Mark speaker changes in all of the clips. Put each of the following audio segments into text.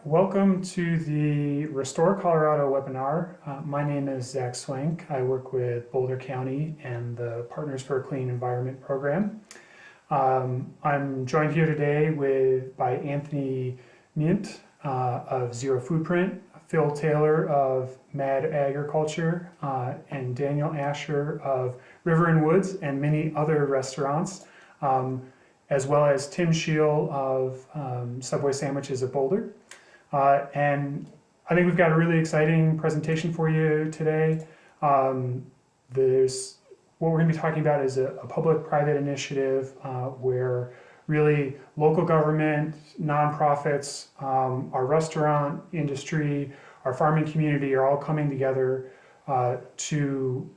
Speaker 1: Welcome to the Restore Colorado webinar. My name is Zach Swank. I work with Boulder County and the Partners for a Clean Environment program. I'm joined here today by Anthony Myint of Zero Foodprint, Phil Taylor of Mad Agriculture, and Daniel Asher of River and Woods and many other restaurants, as well as Tim Scheel of Subway Sandwiches at Boulder. And I think we've got a really exciting presentation for you today. What we're going to be talking about is a public-private initiative where really local government, nonprofits, our restaurant industry, our farming community are all coming together to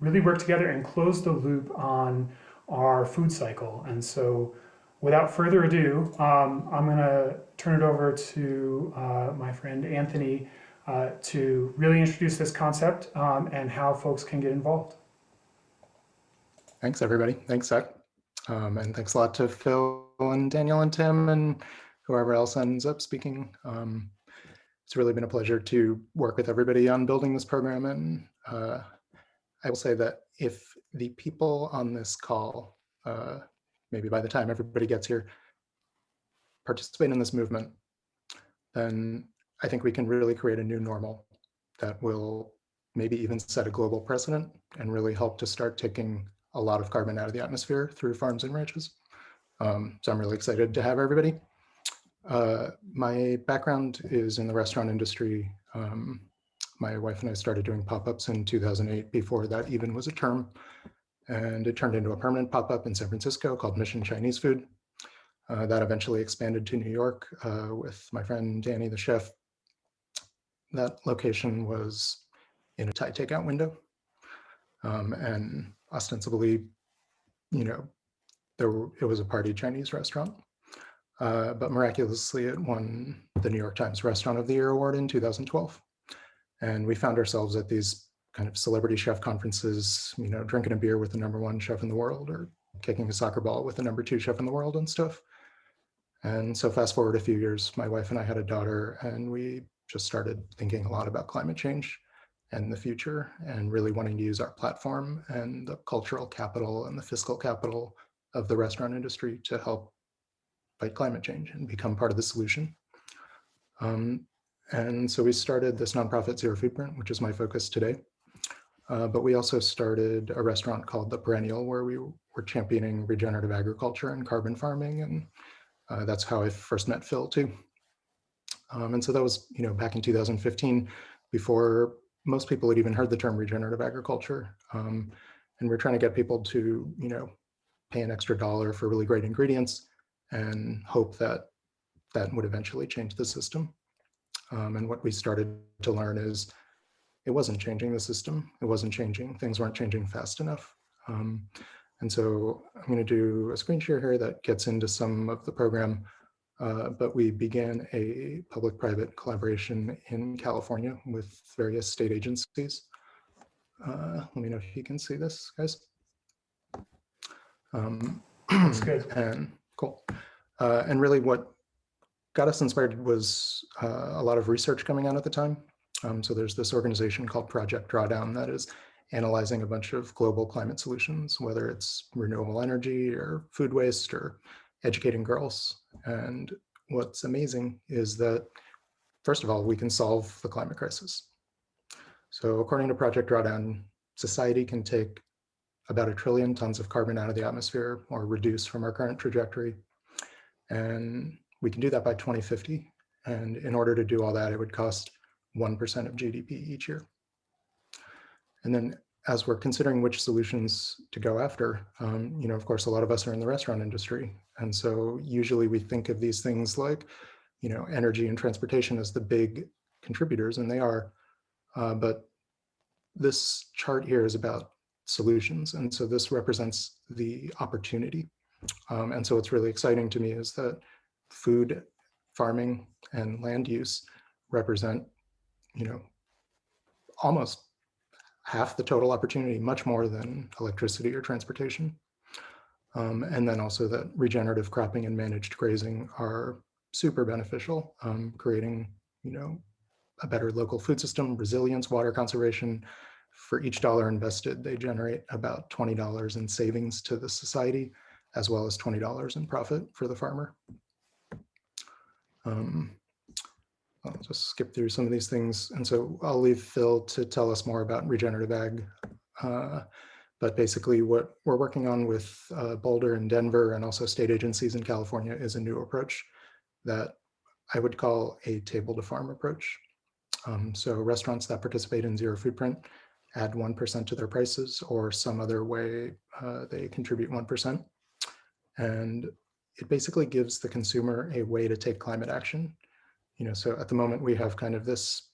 Speaker 1: really work together and close the loop on our food cycle. And so without further ado, I'm going to turn it over to my friend Anthony to really introduce this concept and how folks can get involved.
Speaker 2: Thanks, everybody. Thanks, Zach. And thanks a lot to Phil and Daniel and Tim and whoever else ends up speaking. It's really been a pleasure to work with everybody on building this program. And I will say that if the people on this call, maybe by the time everybody gets here, participate in this movement, then I think we can really create a new normal that will maybe even set a global precedent and really help to start taking a lot of carbon out of the atmosphere through farms and ranches. So I'm really excited to have everybody. My background is in the restaurant industry. My wife and I started doing pop-ups in 2008 before that even was a term. And it turned into a permanent pop-up in San Francisco called Mission Chinese Food. That eventually expanded to New York with my friend Danny, the chef. That location was in a Thai takeout window. And ostensibly, it was a party Chinese restaurant. But miraculously, it won the New York Times Restaurant of the Year award in 2012. And we found ourselves at these kind of celebrity chef conferences, drinking a beer with the #1 chef in the world or kicking a soccer ball with the #2 chef in the world and stuff. And so fast forward a few years, my wife and I had a daughter and we just started thinking a lot about climate change and the future and really wanting to use our platform and the cultural capital and the fiscal capital of the restaurant industry to help fight climate change and become part of the solution. And so we started this nonprofit Zero Foodprint, which is my focus today. But we also started a restaurant called The Perennial, where we were championing regenerative agriculture and carbon farming. And that's how I first met Phil too. And so that was, back in 2015, before most people had even heard the term regenerative agriculture. And we're trying to get people to, pay an extra $1 for really great ingredients and hope that that would eventually change the system. And what we started to learn is it wasn't changing the system. It wasn't changing. Things weren't changing fast enough. And so I'm going to do a screen share here that gets into some of the program. But we began a public-private collaboration in California with various state agencies. Let me know if you can see this, guys.
Speaker 1: That's good.
Speaker 2: And cool. And really what got us inspired was a lot of research coming out at the time. So there's this organization called Project Drawdown that is analyzing a bunch of global climate solutions, whether it's renewable energy or food waste or educating girls. And what's amazing is that, first of all, we can solve the climate crisis. So according to Project Drawdown, society can take about 1 trillion tons of carbon out of the atmosphere or reduce from our current trajectory. And we can do that by 2050. And in order to do all that, it would cost 1% of GDP each year. And then as we're considering which solutions to go after, of course, a lot of us are in the restaurant industry. And so usually we think of these things like, energy and transportation as the big contributors, and they are. But this chart here is about solutions. And so this represents the opportunity. And so what's really exciting to me is that food, farming, and land use represent, almost half the total opportunity, much more than electricity or transportation. And then also that regenerative cropping and managed grazing are super beneficial, creating, a better local food system, resilience, water conservation. For each dollar invested, they generate about $20 in savings to the society, as well as $20 in profit for the farmer. I'll just skip through some of these things. And so I'll leave Phil to tell us more about regenerative ag. But basically what we're working on with Boulder and Denver and also state agencies in California is a new approach that I would call a table to farm approach. So restaurants that participate in Zero Foodprint add 1% to their prices, or some other way they contribute 1%. And it basically gives the consumer a way to take climate action. So at the moment we have kind of this,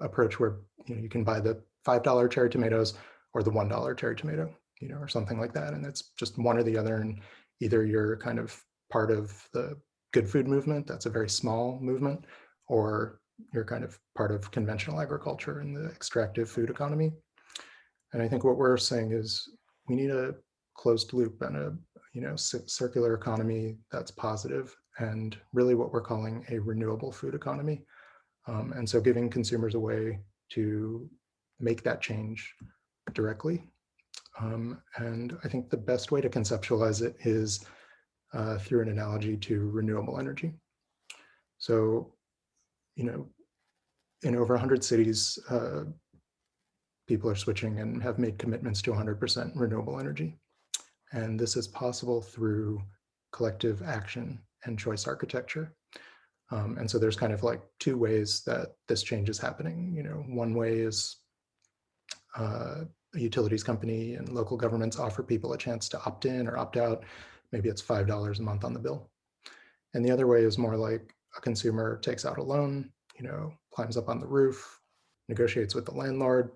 Speaker 2: approach where you can buy the $5 cherry tomatoes or the $1 cherry tomato, or something like that. And it's just one or the other. And either you're kind of part of the good food movement, that's a very small movement, or you're kind of part of conventional agriculture and the extractive food economy. And I think what we're saying is we need a closed loop and a circular economy that's positive, and really what we're calling a renewable food economy. And so giving consumers a way to make that change directly. And I think the best way to conceptualize it is through an analogy to renewable energy. So, in over 100 cities, people are switching and have made commitments to 100% renewable energy. And this is possible through collective action and choice architecture. And so there's kind of like two ways that this change is happening. One way is a utilities company and local governments offer people a chance to opt in or opt out. Maybe it's $5 a month on the bill. And the other way is more like a consumer takes out a loan, climbs up on the roof, negotiates with the landlord,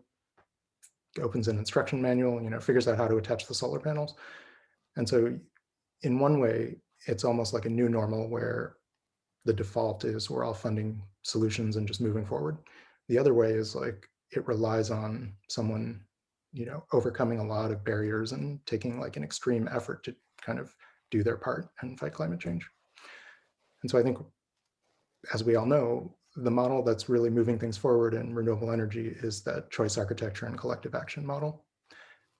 Speaker 2: opens an instruction manual, figures out how to attach the solar panels. And so in one way, it's almost like a new normal where the default is we're all funding solutions and just moving forward. The other way is like it relies on someone, overcoming a lot of barriers and taking like an extreme effort to kind of do their part and fight climate change. And so I think, as we all know, the model that's really moving things forward in renewable energy is that choice architecture and collective action model.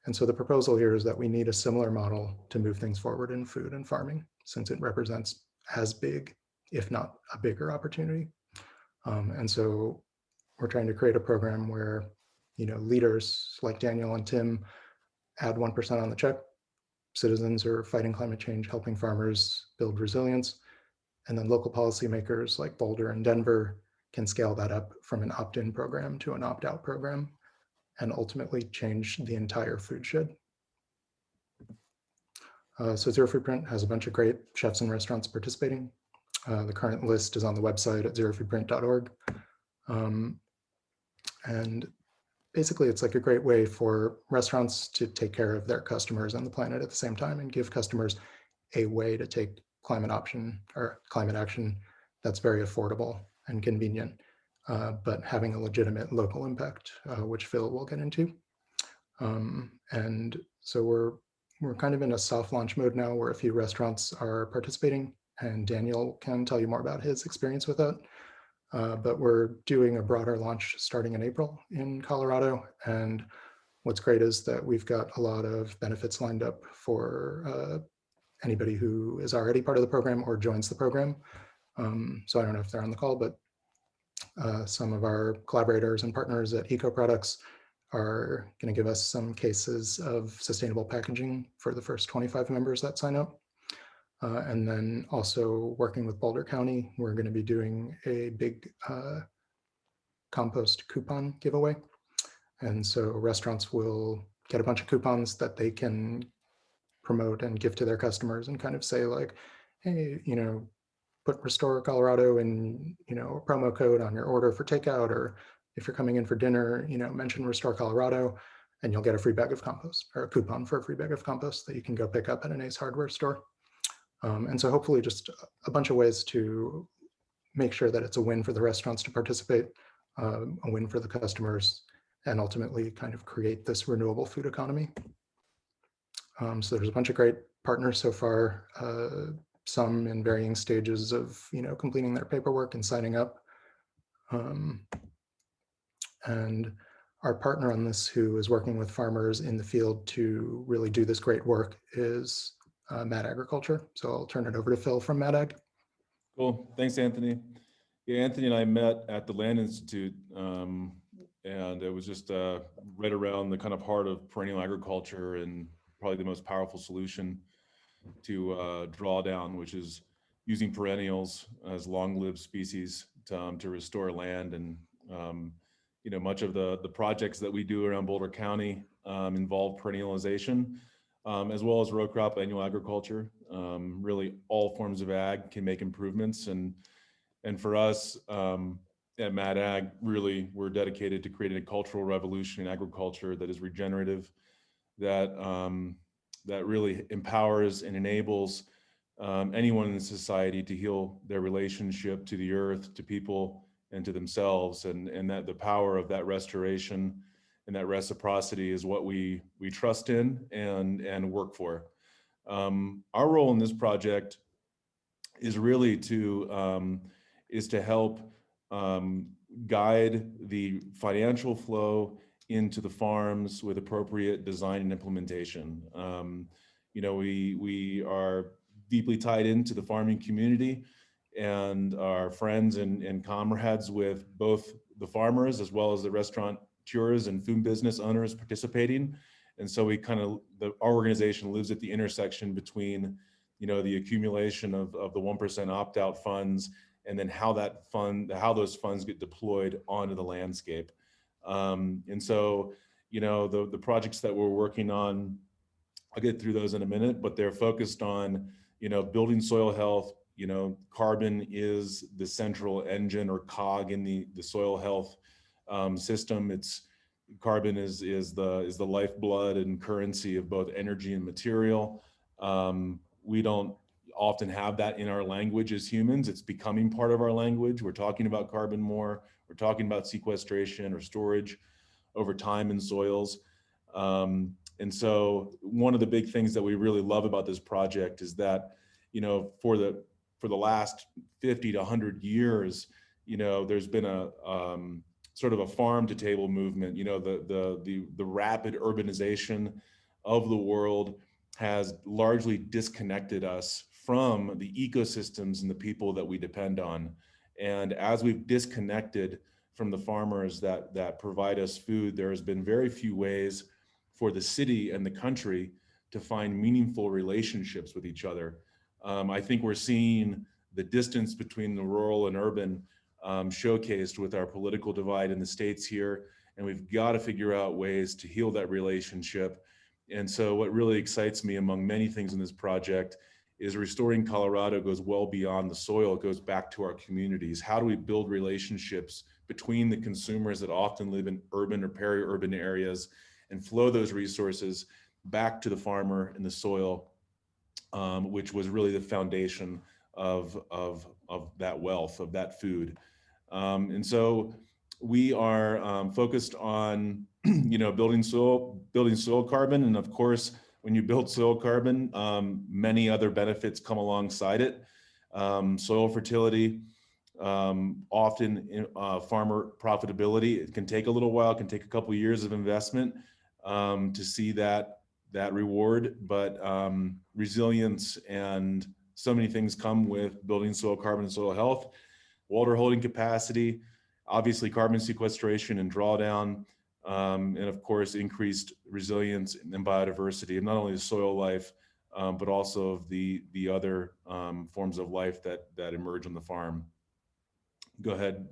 Speaker 2: And so the proposal here is that we need a similar model to move things forward in food and farming, since it represents as big, if not a bigger opportunity. And so we're trying to create a program where, leaders like Daniel and Tim add 1% on the check. Citizens are fighting climate change, helping farmers build resilience. And then local policymakers like Boulder and Denver can scale that up from an opt-in program to an opt-out program, and ultimately change the entire food shed. So Zero Foodprint has a bunch of great chefs and restaurants participating. The current list is on the website at zerofoodprint.org. And basically it's like a great way for restaurants to take care of their customers and the planet at the same time, and give customers a way to take climate action that's very affordable and convenient, but having a legitimate local impact, which Phil will get into. And so we're kind of in a soft launch mode now where a few restaurants are participating, and Daniel can tell you more about his experience with it. But we're doing a broader launch starting in April in Colorado. And what's great is that we've got a lot of benefits lined up for anybody who is already part of the program or joins the program. So I don't know if they're on the call, but some of our collaborators and partners at Eco Products are going to give us some cases of sustainable packaging for the first 25 members that sign up. And then also working with Boulder County, we're going to be doing a big compost coupon giveaway. And so restaurants will get a bunch of coupons that they can promote and give to their customers, and kind of say like, hey, put Restore Colorado in, a promo code on your order for takeout, or if you're coming in for dinner, mention Restore Colorado, and you'll get a free bag of compost, or a coupon for a free bag of compost that you can go pick up at an Ace Hardware store. And so hopefully just a bunch of ways to make sure that it's a win for the restaurants to participate, a win for the customers, and ultimately kind of create this renewable food economy. So there's a bunch of great partners so far, some in varying stages of, completing their paperwork and signing up. And our partner on this, who is working with farmers in the field to really do this great work, is Mad Agriculture. So I'll turn it over to Phil from Mad Ag.
Speaker 3: Cool. Thanks, Anthony. Yeah, Anthony and I met at the Land Institute, and it was just right around the kind of heart of perennial agriculture and probably the most powerful solution to Drawdown, which is using perennials as long-lived species to restore land. And much of the projects that we do around Boulder County involve perennialization, as well as row crop annual agriculture. Really, all forms of ag can make improvements, and for us at Mad Ag, really, we're dedicated to creating a cultural revolution in agriculture that is regenerative, that really empowers and enables anyone in society to heal their relationship to the earth, to people, and to themselves, and that the power of that restoration and that reciprocity is what we trust in and work for. Our role in this project is really to help guide the financial flow into the farms with appropriate design and implementation. We are deeply tied into the farming community and are friends and comrades with both the farmers as well as the restaurateurs and food business owners participating. And so our organization lives at the intersection between, the accumulation of the 1% opt-out funds, and then how those funds get deployed onto the landscape. And so, the projects that we're working on, I'll get through those in a minute, but they're focused on, building soil health. Carbon is the central engine or cog in the soil health system. Carbon is the lifeblood and currency of both energy and material. We don't often have that in our language as humans. It's becoming part of our language. We're talking about carbon more. We're talking about sequestration or storage over time in soils. And so one of the big things that we really love about this project is that, for the last 50 to 100 years, there's been a sort of a farm to table movement. The rapid urbanization of the world has largely disconnected us from the ecosystems and the people that we depend on. And as we've disconnected from the farmers that provide us food, there has been very few ways for the city and the country to find meaningful relationships with each other. I think we're seeing the distance between the rural and urban showcased with our political divide in the states here, and we've got to figure out ways to heal that relationship. And so what really excites me, among many things in this project, is Restoring Colorado goes well beyond the soil. It goes back to our communities. How do we build relationships between the consumers that often live in urban or peri-urban areas and flow those resources back to the farmer and the soil, which was really the foundation of that wealth, of that food. And so we are focused on building soil carbon, and of course, when you build soil carbon, many other benefits come alongside it. Soil fertility, often farmer profitability. It can take a little while, it can take a couple of years of investment to see that reward, but resilience and so many things come with building soil carbon and soil health. Water holding capacity, obviously carbon sequestration and drawdown, and of course increased resilience and biodiversity, and not only the soil life, but also of the other forms of life that emerge on the farm. Go ahead.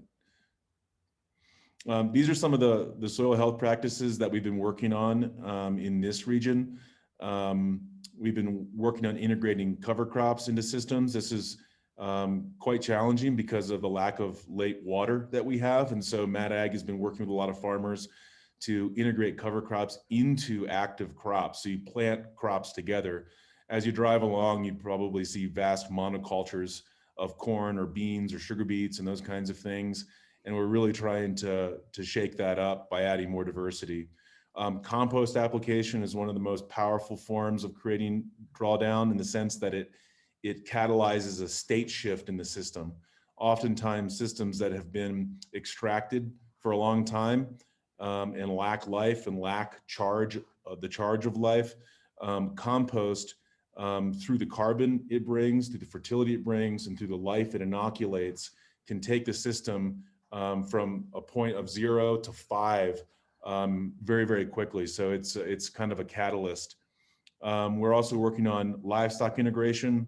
Speaker 3: These are some of the soil health practices that we've been working on in this region. We've been working on integrating cover crops into systems. This is quite challenging because of the lack of late water that we have. And so Mad Ag has been working with a lot of farmers to integrate cover crops into active crops. So you plant crops together. As you drive along, you probably see vast monocultures of corn or beans or sugar beets and those kinds of things. And we're really trying to shake that up by adding more diversity. Compost application is one of the most powerful forms of creating drawdown in the sense that it catalyzes a state shift in the system. Oftentimes systems that have been extracted for a long time and lack life and lack the charge of life, compost through the carbon it brings, through the fertility it brings, and through the life it inoculates, can take the system from a point of 0 to 5 very, very quickly. So it's kind of a catalyst. We're also working on livestock integration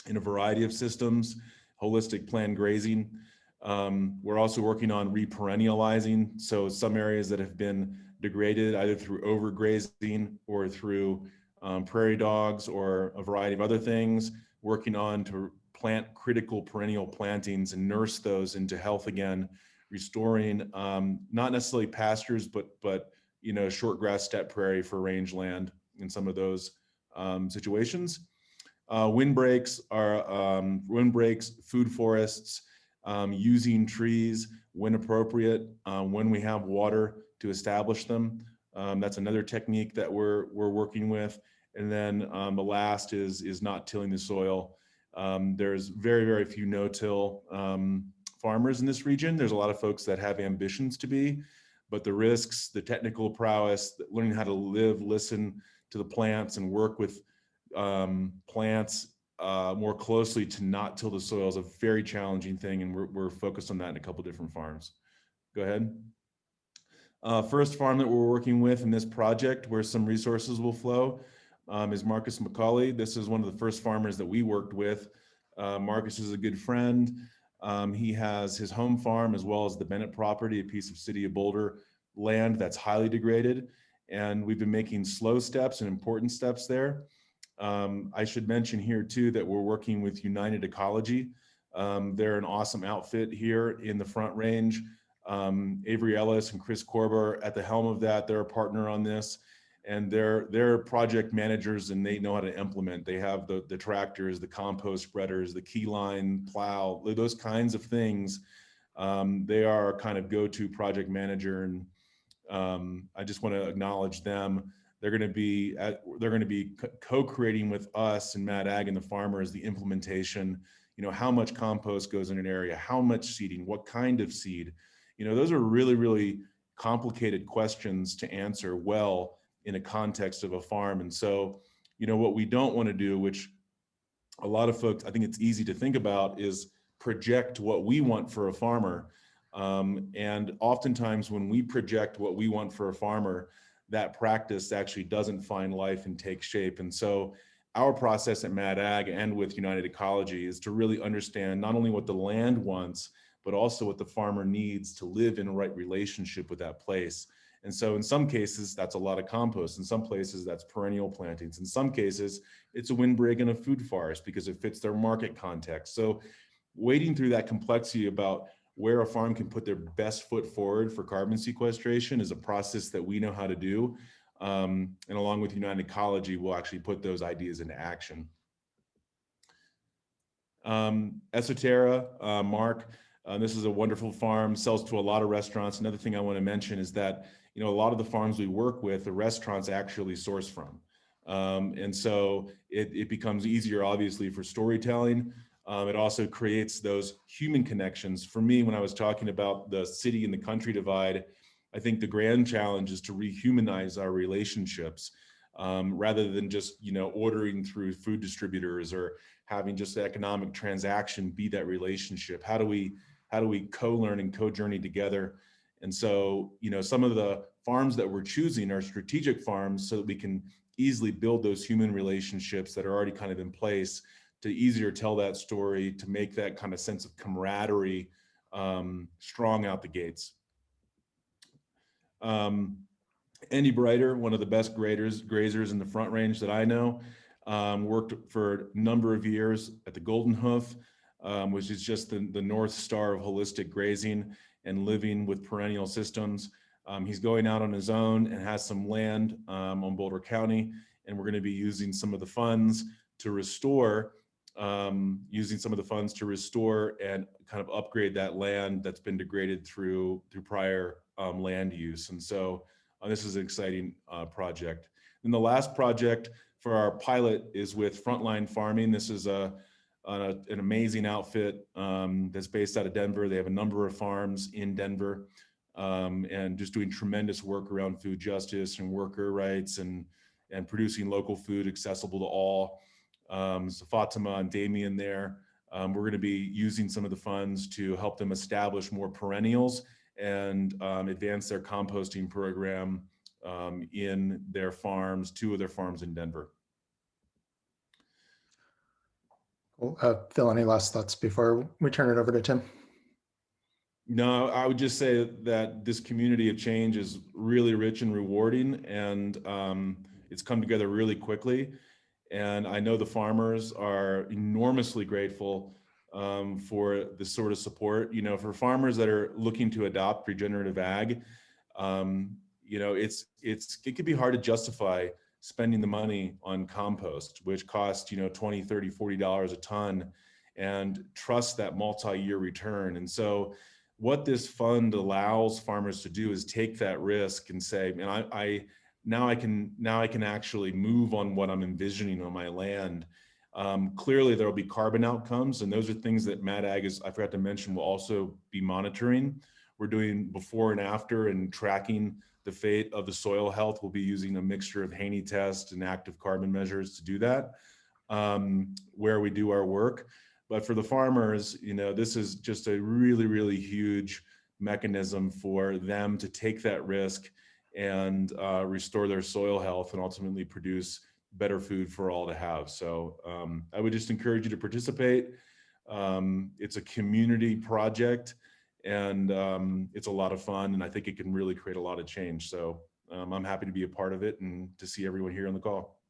Speaker 3: in a variety of systems, holistic planned grazing. We're also working on reperennializing. So some areas that have been degraded either through overgrazing or through prairie dogs or a variety of other things, working on to plant critical perennial plantings and nurse those into health again, restoring not necessarily pastures, but short grass steppe prairie for rangeland in some of those situations. Windbreaks, food forests, using trees when appropriate, when we have water to establish them. That's another technique that we're working with. And then the last is not tilling the soil. There's very, very few no-till farmers in this region. There's a lot of folks that have ambitions to be, but the risks, the technical prowess, learning how to live, listen to the plants and work with plants more closely to not till the soil is a very challenging thing, and we're focused on that in a couple different farms. Go ahead. First farm that we're working with in this project where some resources will flow is Marcus McCauley. This is one of the first farmers that we worked with. Marcus is a good friend. He has his home farm as well as the Bennett property, a piece of City of Boulder land that's highly degraded. And we've been making slow steps and important steps there. I should mention here too that we're working with United Ecology. They're an awesome outfit here in the Front Range. Avery Ellis and Chris Korber at the helm of that. They're a partner on this, and they're project managers, and they know how to implement. They have the tractors, the compost spreaders, the keyline plow, those kinds of things. They are kind of go-to project manager, and I just want to acknowledge them. They're going to be co-creating with us and Mad Ag and the farmers the implementation. How much compost goes in an area, how much seeding, what kind of seed. Those are really, really complicated questions to answer well in a context of a farm. And so, what we don't want to do, which a lot of folks, I think it's easy to think about, is project what we want for a farmer. And oftentimes when we project what we want for a farmer, that practice actually doesn't find life and take shape. And so our process at Mad Ag and with United Ecology is to really understand not only what the land wants, but also what the farmer needs to live in a right relationship with that place. And so in some cases, that's a lot of compost. In some places, that's perennial plantings. In some cases, it's a windbreak and a food forest because it fits their market context. So wading through that complexity about where a farm can put their best foot forward for carbon sequestration is a process that we know how to do. And along with United Ecology, we'll actually put those ideas into action. Esoterra, Mark, this is a wonderful farm, sells to a lot of restaurants. Another thing I want to mention is that, a lot of the farms we work with, the restaurants actually source from. And so it becomes easier, obviously, for storytelling. It also creates those human connections. For me, when I was talking about the city and the country divide, I think the grand challenge is to rehumanize our relationships rather than just, ordering through food distributors or having just the economic transaction be that relationship. How do we co-learn and co-journey together? And so, some of the farms that we're choosing are strategic farms so that we can easily build those human relationships that are already kind of in place to easier tell that story, to make that kind of sense of camaraderie strong out the gates. Andy Breiter, one of the best grazers in the Front Range that I know, worked for a number of years at the Golden Hoof, which is just the North Star of holistic grazing and living with perennial systems. He's going out on his own and has some land on Boulder County, and we're going to be using some of the funds to restore, and kind of upgrade that land that's been degraded through prior land use. And so This is an exciting project. And the last project for our pilot is with Frontline Farming. This is an amazing outfit that's based out of Denver. They have a number of farms in Denver and just doing tremendous work around food justice and worker rights and producing local food accessible to all. So Fatima and Damien there. We're going to be using some of the funds to help them establish more perennials and advance their composting program in their farms, 2 of their farms in Denver.
Speaker 2: Well, Phil, any last thoughts before we turn it over to Tim?
Speaker 3: No, I would just say that this community of change is really rich and rewarding, and it's come together really quickly. And I know the farmers are enormously grateful for this sort of support. You know, for farmers that are looking to adopt regenerative ag, you know, it could be hard to justify spending the money on compost, which costs, you know, $20, $30, $40 a ton, and trust that multi-year return. And so what this fund allows farmers to do is take that risk and say, man, now I can actually move on what I'm envisioning on my land. Clearly there'll be carbon outcomes, and those are things that Mad Ag I forgot to mention, will also be monitoring. We're doing before and after and tracking the fate of the soil health. We'll be using a mixture of Haney test and active carbon measures to do that, where we do our work. But for the farmers, you know, this is just a really, really huge mechanism for them to take that risk and restore their soil health and ultimately produce better food for all to have. So I would just encourage you to participate. It's a community project, and it's a lot of fun, and I think it can really create a lot of change. So I'm happy to be a part of it and to see everyone here on the call.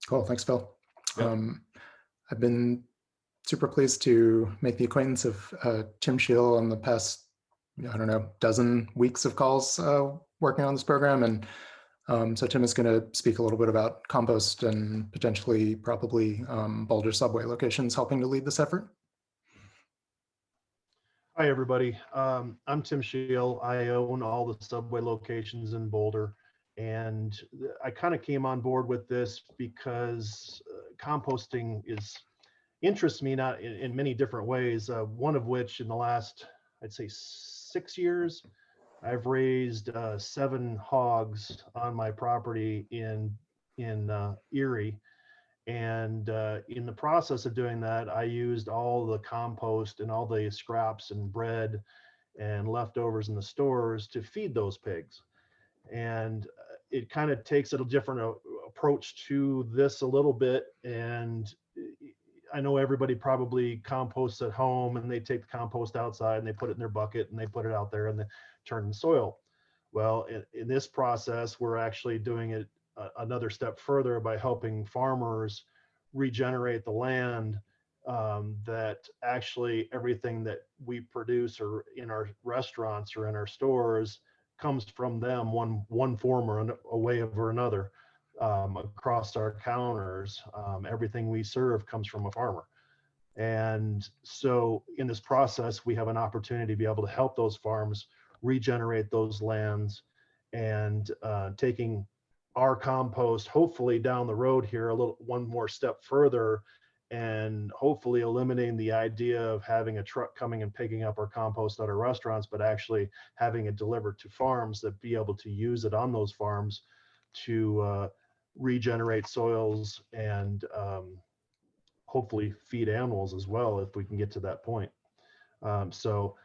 Speaker 2: Cool, thanks, Phil.
Speaker 3: Yep.
Speaker 2: I've been super pleased to make the acquaintance of Tim Scheel on the past, I don't know, dozen weeks of calls working on this program. And so Tim is going to speak a little bit about compost and potentially probably Boulder Subway locations helping to lead this effort.
Speaker 4: Hi, everybody. I'm Tim Scheel. I own all the Subway locations in Boulder. And I kind of came on board with this because composting interests me not in many different ways. One of which in the last, I'd say 6 years, I've raised 7 hogs on my property in Erie. And in the process of doing that, I used all the compost and all the scraps and bread and leftovers in the stores to feed those pigs. And it kind of takes a different approach to this a little bit. And I know everybody probably composts at home, and they take the compost outside and they put it in their bucket and they put it out there and they turn in soil. Well, in this process, we're actually doing it another step further by helping farmers regenerate the land, that actually everything that we produce or in our restaurants or in our stores comes from them one form or a way or another. Across our counters, everything we serve comes from a farmer. And so in this process, we have an opportunity to be able to help those farms regenerate those lands, and taking our compost hopefully down the road here one more step further, and hopefully eliminating the idea of having a truck coming and picking up our compost at our restaurants, but actually having it delivered to farms that be able to use it on those farms to regenerate soils and hopefully feed animals as well, if we can get to that point. So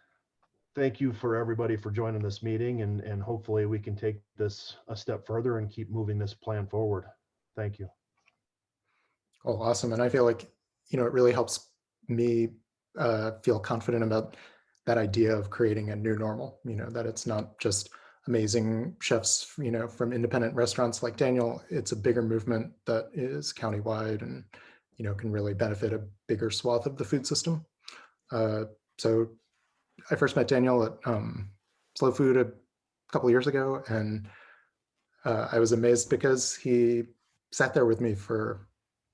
Speaker 4: thank you for everybody for joining this meeting, and hopefully we can take this a step further and keep moving this plan forward. Thank you.
Speaker 2: Oh, awesome. And I feel like, you know, it really helps me feel confident about that idea of creating a new normal, you know, that it's not just amazing chefs, you know, from independent restaurants like Daniel. It's a bigger movement that is countywide and, you know, can really benefit a bigger swath of the food system. So I first met Daniel at Slow Food a couple of years ago, and I was amazed because he sat there with me for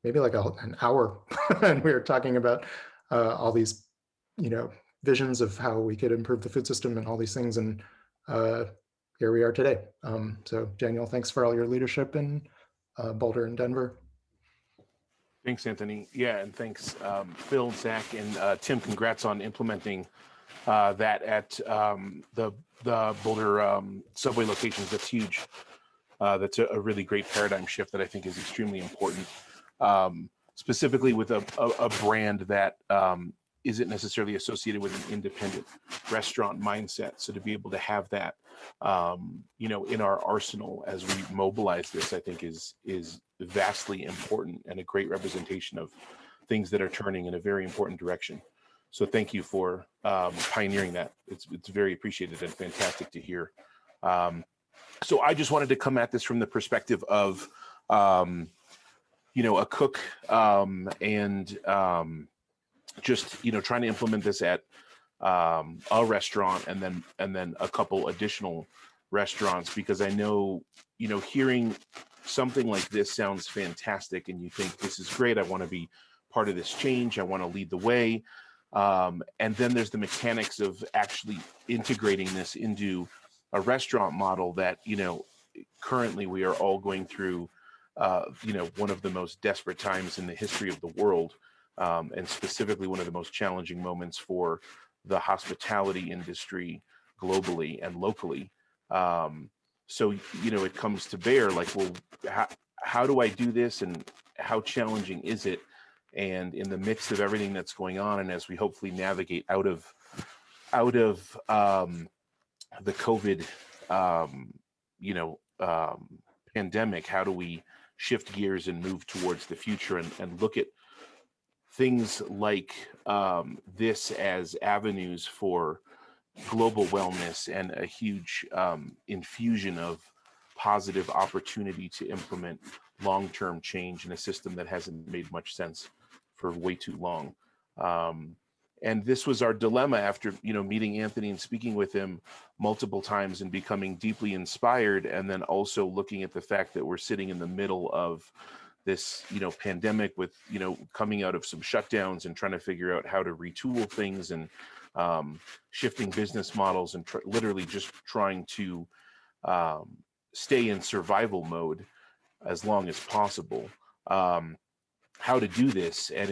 Speaker 2: maybe like an hour and we were talking about all these, you know, visions of how we could improve the food system and all these things. And here we are today. So Daniel, thanks for all your leadership in Boulder and Denver.
Speaker 5: Thanks, Anthony. Yeah, and thanks, Phil, Zach, and Tim. Congrats on implementing that at the Boulder Subway locations. That's huge. That's a really great paradigm shift that I think is extremely important, specifically with a brand that isn't necessarily associated with an independent restaurant mindset. So to be able to have that, in our arsenal as we mobilize this, I think is vastly important and a great representation of things that are turning in a very important direction. So thank you for pioneering that. It's very appreciated and fantastic to hear. So I just wanted to come at this from the perspective of, a cook and just, trying to implement this at a restaurant and then a couple additional restaurants, because I know, hearing something like this sounds fantastic and you think this is great. I want to be part of this change. I want to lead the way. And then there's the mechanics of actually integrating this into a restaurant model that, currently we are all going through, one of the most desperate times in the history of the world, and specifically one of the most challenging moments for the hospitality industry globally and locally. So, it comes to bear like, well, how do I do this and how challenging is it? And in the midst of everything that's going on, and as we hopefully navigate out of the COVID, pandemic, how do we shift gears and move towards the future and look at things like this as avenues for global wellness and a huge infusion of positive opportunity to implement long-term change in a system that hasn't made much sense for way too long. And this was our dilemma after, meeting Anthony and speaking with him multiple times and becoming deeply inspired. And then also looking at the fact that we're sitting in the middle of this, pandemic with, coming out of some shutdowns and trying to figure out how to retool things and shifting business models and literally just trying to stay in survival mode as long as possible. How to do this, and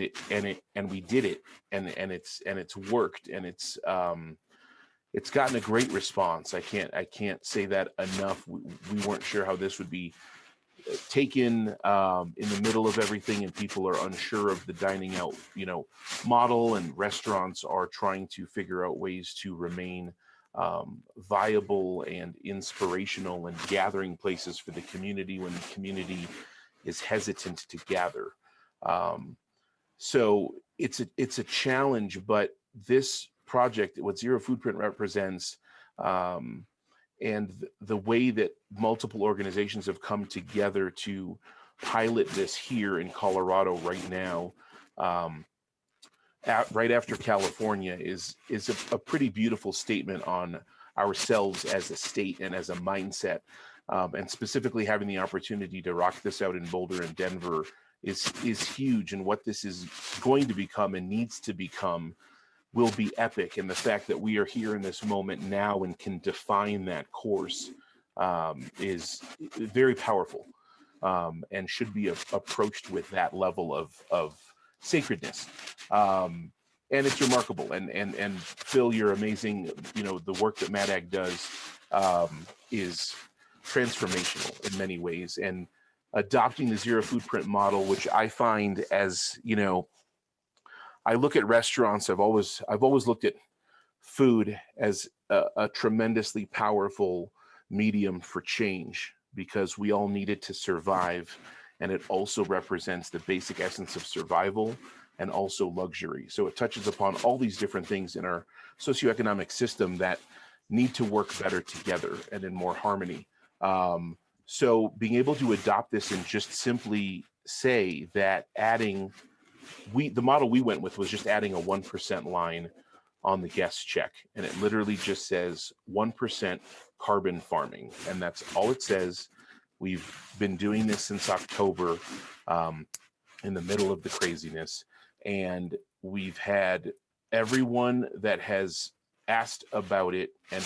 Speaker 5: we did it, and it's worked, and it's gotten a great response. I can't say that enough. We weren't sure how this would be taken in the middle of everything, and people are unsure of the dining out, model, and restaurants are trying to figure out ways to remain viable and inspirational and gathering places for the community when the community is hesitant to gather. So it's a challenge, but this project, what Zero Foodprint represents, and the way that multiple organizations have come together to pilot this here in Colorado right now, right after California, is a pretty beautiful statement on ourselves as a state and as a mindset, and specifically having the opportunity to rock this out in Boulder and Denver is huge, and what this is going to become and needs to become will be epic. And the fact that we are here in this moment now and can define that course is very powerful, and should be approached with that level of sacredness. And it's remarkable. And Phil, you're amazing. The work that MADAG does is transformational in many ways, and adopting the Zero Foodprint model, which I find as, I look at restaurants, I've always looked at food as a tremendously powerful medium for change, because we all need it to survive. And it also represents the basic essence of survival and also luxury. So it touches upon all these different things in our socioeconomic system that need to work better together and in more harmony. So being able to adopt this and just simply say that the model we went with was just adding a 1% line on the guest check. And it literally just says 1% carbon farming. And that's all it says. We've been doing this since October, in the middle of the craziness. And we've had everyone that has asked about it, and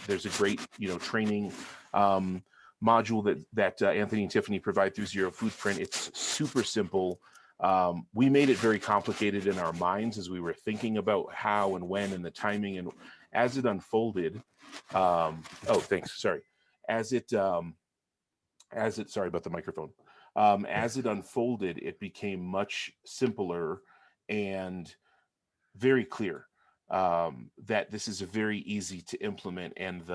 Speaker 5: there's a great, training module that Anthony and Tiffany provide through Zero Foodprint. It's super simple. We made it very complicated in our minds as we were thinking about how and when and the timing, and as it unfolded, oh, thanks, sorry. Sorry about the microphone. As it unfolded, it became much simpler and very clear that this is very easy to implement, and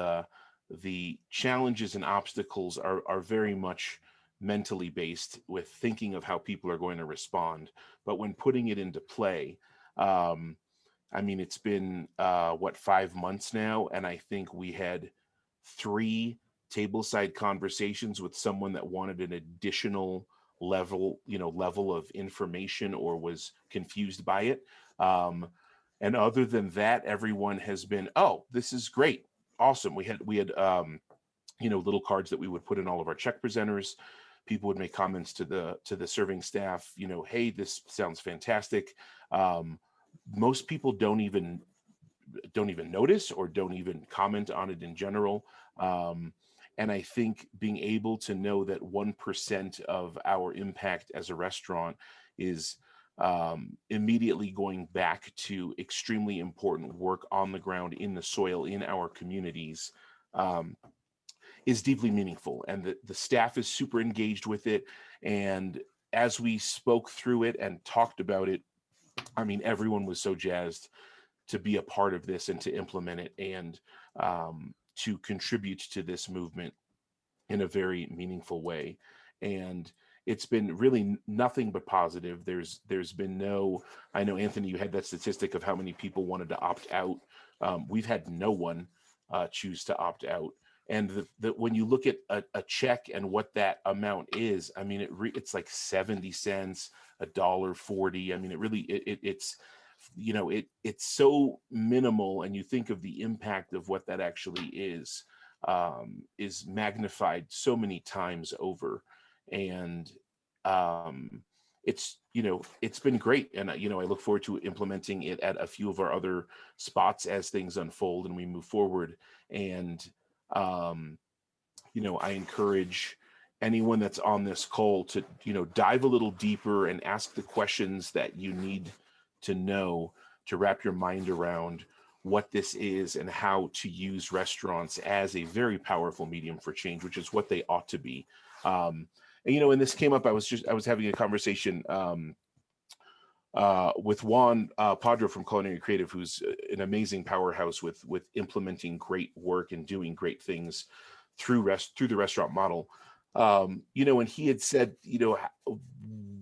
Speaker 5: the challenges and obstacles are very much mentally based, with thinking of how people are going to respond. But when putting it into play, I mean, it's been 5 months now, and I think we had 3 tableside conversations with someone that wanted an additional level of information or was confused by it. And other than that, everyone has been, oh, this is great, awesome. We had little cards that we would put in all of our check presenters. People would make comments to the serving staff, hey, this sounds fantastic. Most people don't even notice or don't even comment on it in general. And I think being able to know that 1% of our impact as a restaurant is immediately going back to extremely important work on the ground, in the soil, in our communities, is deeply meaningful. And the staff is super engaged with it. And as we spoke through it and talked about it, I mean, everyone was so jazzed to be a part of this and to implement it, and to contribute to this movement in a very meaningful way. And it's been really nothing but positive. There's been no, I know, Anthony, you had that statistic of how many people wanted to opt out. We've had no one choose to opt out. And when you look at a check and what that amount is, I mean, it's like 70 cents, $1.40. I mean, it really, it's so minimal, and you think of the impact of what that actually is magnified so many times over. And it's been great. And I look forward to implementing it at a few of our other spots as things unfold and we move forward. And I encourage anyone that's on this call to dive a little deeper and ask the questions that you need to know to wrap your mind around what this is and how to use restaurants as a very powerful medium for change, which is what they ought to be. And when this came up, I was having a conversation with Juan Padro from Culinary Creative, who's an amazing powerhouse with implementing great work and doing great things through the restaurant model. And he had said,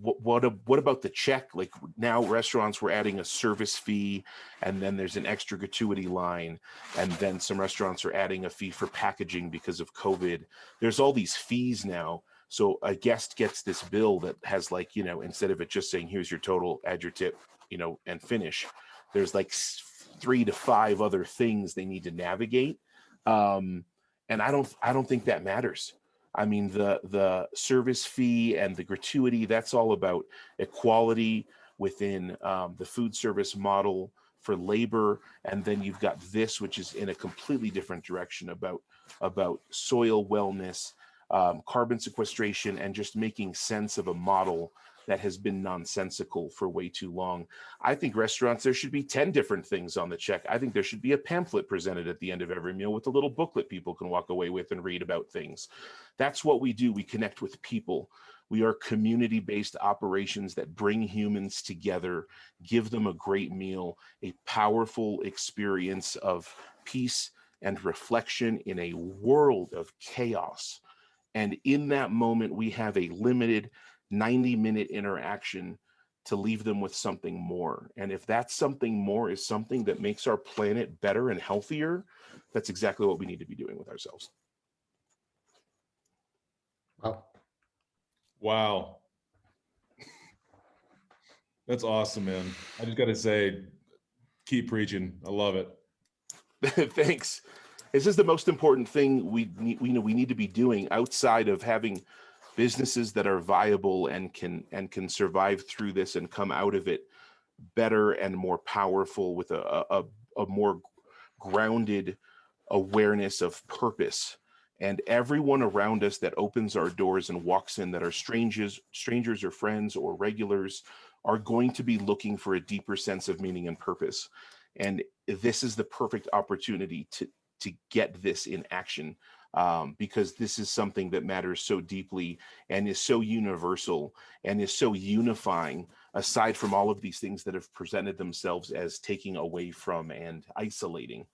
Speaker 5: what about the check? Like, now restaurants were adding a service fee, and then there's an extra gratuity line, and then some restaurants are adding a fee for packaging because of COVID. There's all these fees now. So a guest gets this bill that has, like, instead of it just saying, here's your total, add your tip, and finish, there's like 3 to 5 other things they need to navigate. And I don't think that matters. I mean, the service fee and the gratuity, that's all about equality within the food service model for labor. And then you've got this, which is in a completely different direction about soil wellness, carbon sequestration, and just making sense of a model that has been nonsensical for way too long. I think restaurants, there should be 10 different things on the check. I think there should be a pamphlet presented at the end of every meal with a little booklet people can walk away with and read about things. That's what we do. We connect with people. We are community-based operations that bring humans together, give them a great meal, a powerful experience of peace and reflection in a world of chaos. And in that moment, we have a limited 90-minute interaction to leave them with something more. And if that something more is something that makes our planet better and healthier, that's exactly what we need to be doing with ourselves.
Speaker 3: Wow. That's awesome, man. I just got to say, keep preaching. I love it.
Speaker 5: Thanks. This is the most important thing we need to be doing outside of having businesses that are viable and can survive through this and come out of it better and more powerful with a more grounded awareness of purpose. And everyone around us that opens our doors and walks in that are strangers or friends or regulars are going to be looking for a deeper sense of meaning and purpose. And this is the perfect opportunity to get this in action, because this is something that matters so deeply and is so universal and is so unifying, aside from all of these things that have presented themselves as taking away from and isolating.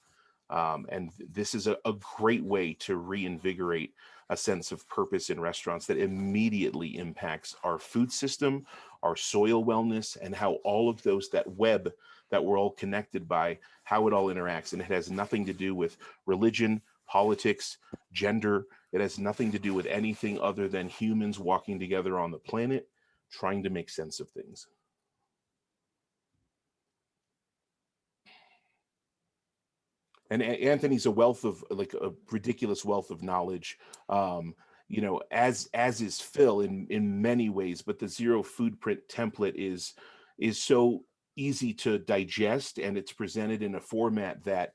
Speaker 5: And this is a great way to reinvigorate a sense of purpose in restaurants that immediately impacts our food system, our soil wellness, and how all of those, that web that we're all connected by, how it all interacts. And it has nothing to do with religion, politics, gender. It has nothing to do with anything other than humans walking together on the planet, trying to make sense of things. And Anthony's a wealth of, like, a ridiculous wealth of knowledge, you know, as is Phil in many ways, but the Zero Foodprint template is so easy to digest, and it's presented in a format that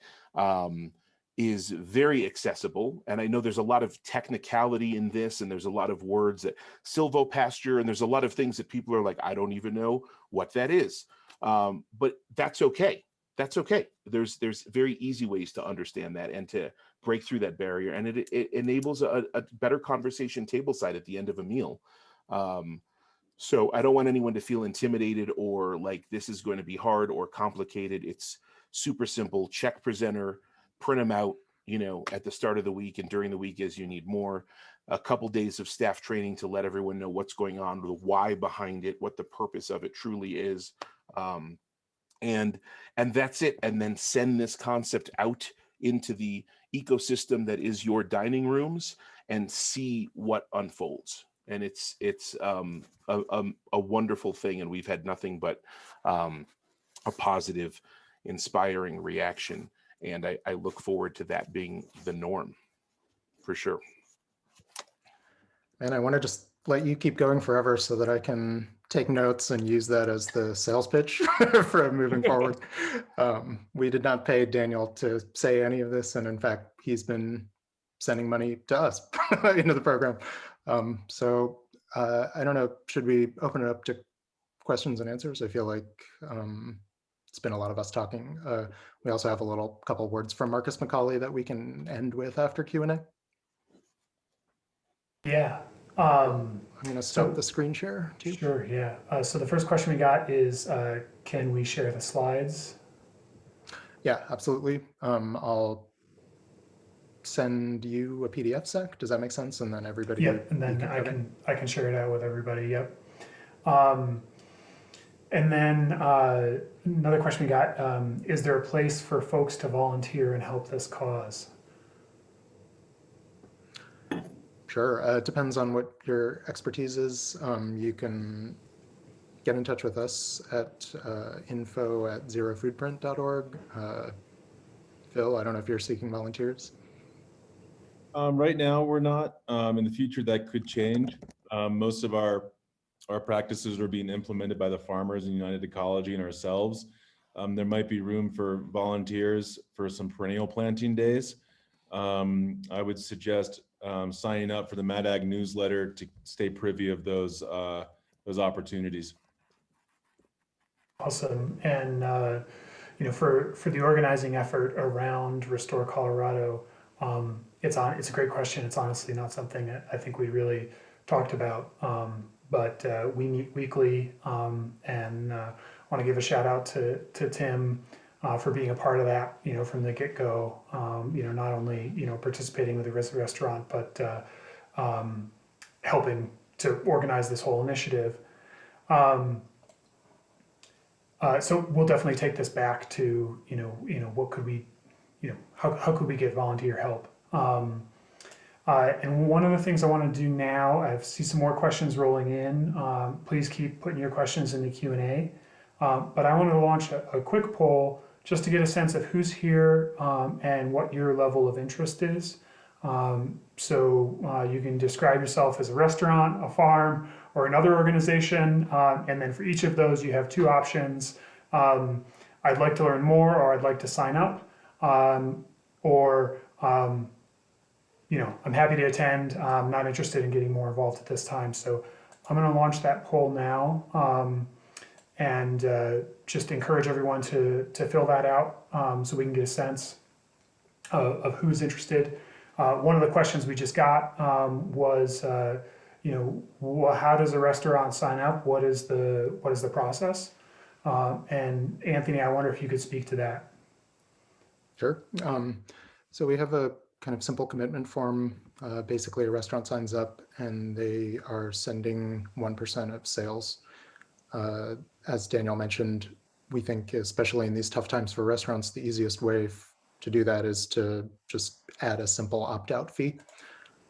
Speaker 5: is very accessible. And I know there's a lot of technicality in this, and there's a lot of words that silvopasture, and there's a lot of things that people are like, I don't even know what that is. But that's okay. That's okay. There's very easy ways to understand that and to break through that barrier. And it enables a better conversation tableside at the end of a meal. So I don't want anyone to feel intimidated or like this is going to be hard or complicated. It's super simple. Check presenter, print them out, you know, at the start of the week and during the week as you need more. A couple days of staff training to let everyone know what's going on, the why behind it, what the purpose of it truly is. And that's it. And then send this concept out into the ecosystem that is your dining rooms and see what unfolds. And it's a wonderful thing. And we've had nothing but a positive, inspiring reaction. And I look forward to that being the norm for sure.
Speaker 2: And I want to just let you keep going forever so that I can take notes and use that as the sales pitch for moving forward. We did not pay Daniel to say any of this. And in fact, he's been sending money to us into the program. So I don't know, should we open it up to questions and answers? I feel like it's been a lot of us talking. We also have a couple words from Marcus McCauley that we can end with after Q&A.
Speaker 1: Yeah.
Speaker 2: I'm going to stop the screen share too.
Speaker 1: Sure, yeah. So the first question we got is, can we share the slides?
Speaker 2: Yeah, absolutely. I'll send you a PDF, Zach. Does that make sense? And then everybody.
Speaker 1: Yep, and then I can share it out with everybody. Yep. And then another question we got: is there a place for folks to volunteer and help this cause?
Speaker 2: Sure. It depends on what your expertise is. You can get in touch with us at info@zerofoodprint.org. Phil, I don't know if you're seeking volunteers.
Speaker 3: Right now, we're not. In the future, that could change. Most of our practices are being implemented by the farmers in United Ecology and ourselves. There might be room for volunteers for some perennial planting days. I would suggest signing up for the Mad Ag newsletter to stay privy of those opportunities.
Speaker 1: Awesome. And you know, for the organizing effort around Restore Colorado, it's a great question. It's honestly not something that I think we really talked about, but we meet weekly, and want to give a shout out to Tim for being a part of that, you know, from the get-go, you know, not only, you know, participating with the restaurant, but helping to organize this whole initiative. So we'll definitely take this back to, you know, what could we, you know, how could we get volunteer help? And one of the things I want to do now, I see some more questions rolling in. Please keep putting your questions in the Q&A. But I wanted to launch a quick poll just to get a sense of who's here and what your level of interest is. So you can describe yourself as a restaurant, a farm, or another organization. And then for each of those, you have two options. I'd like to learn more, or I'd like to sign up. or I'm happy to attend. I'm not interested in getting more involved at this time. So I'm going to launch that poll now, and just encourage everyone to fill that out, so we can get a sense of who's interested. One of the questions we just got was, how does a restaurant sign up? What is the process? And Anthony, I wonder if you could speak to that.
Speaker 2: Sure. So we have a kind of simple commitment form. Basically, a restaurant signs up and they are sending 1% of sales. As Daniel mentioned, we think, especially in these tough times for restaurants, the easiest way to do that is to just add a simple opt-out fee.